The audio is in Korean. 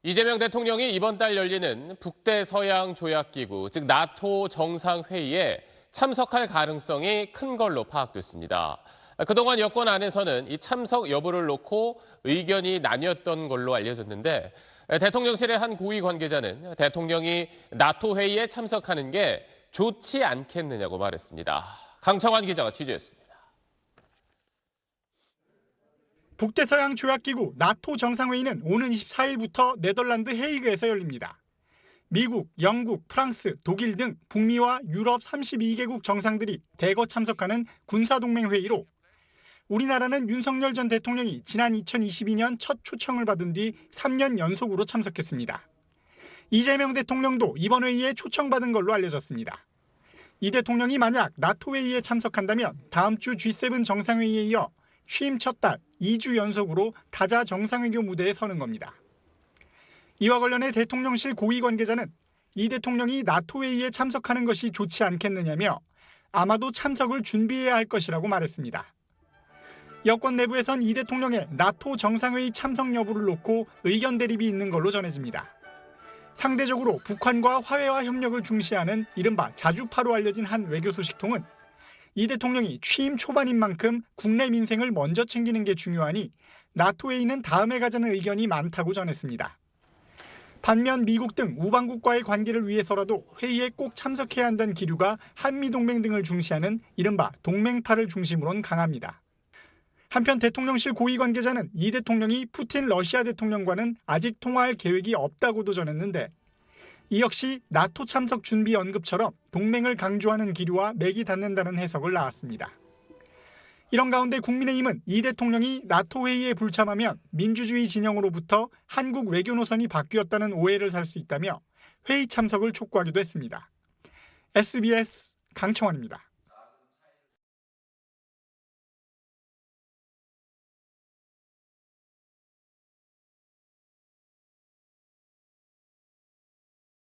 이재명 대통령이 이번 달 열리는 북대서양 조약기구, 즉 나토 정상회의에 참석할 가능성이 큰 걸로 파악됐습니다. 그동안 여권 안에서는 이 참석 여부를 놓고 의견이 나뉘었던 걸로 알려졌는데 대통령실의 한 고위 관계자는 대통령이 나토 회의에 참석하는 게 좋지 않겠느냐고 말했습니다. 강청환 기자가 취재했습니다. 북대서양 조약기구 나토 정상회의는 오는 24일부터 네덜란드 헤이그에서 열립니다. 미국, 영국, 프랑스, 독일 등 북미와 유럽 32개국 정상들이 대거 참석하는 군사동맹회의로 우리나라는 윤석열 전 대통령이 지난 2022년 첫 초청을 받은 뒤 3년 연속으로 참석했습니다. 이재명 대통령도 이번 회의에 초청받은 걸로 알려졌습니다. 이 대통령이 만약 나토 회의에 참석한다면 다음 주 G7 정상회의에 이어 취임 첫 달 2주 연속으로 타자 정상외교 무대에 서는 겁니다. 이와 관련해 대통령실 고위 관계자는 이 대통령이 나토 회의에 참석하는 것이 좋지 않겠느냐며 아마도 참석을 준비해야 할 것이라고 말했습니다. 여권 내부에선 이 대통령의 나토 정상회의 참석 여부를 놓고 의견 대립이 있는 걸로 전해집니다. 상대적으로 북한과 화해와 협력을 중시하는 이른바 자주파로 알려진 한 외교 소식통은 이 대통령이 취임 초반인 만큼 국내 민생을 먼저 챙기는 게 중요하니 나토 회의는 다음에 가자는 의견이 많다고 전했습니다. 반면 미국 등 우방국과의 관계를 위해서라도 회의에 꼭 참석해야 한다는 기류가 한미동맹 등을 중시하는 이른바 동맹파를 중심으로는 강합니다. 한편 대통령실 고위 관계자는 이 대통령이 푸틴 러시아 대통령과는 아직 통화할 계획이 없다고도 전했는데 이 역시 나토 참석 준비 언급처럼 동맹을 강조하는 기류와 맥이 닿는다는 해석을 낳았습니다. 이런 가운데 국민의힘은 이 대통령이 나토 회의에 불참하면 민주주의 진영으로부터 한국 외교 노선이 바뀌었다는 오해를 살 수 있다며 회의 참석을 촉구하기도 했습니다. SBS 강청환입니다.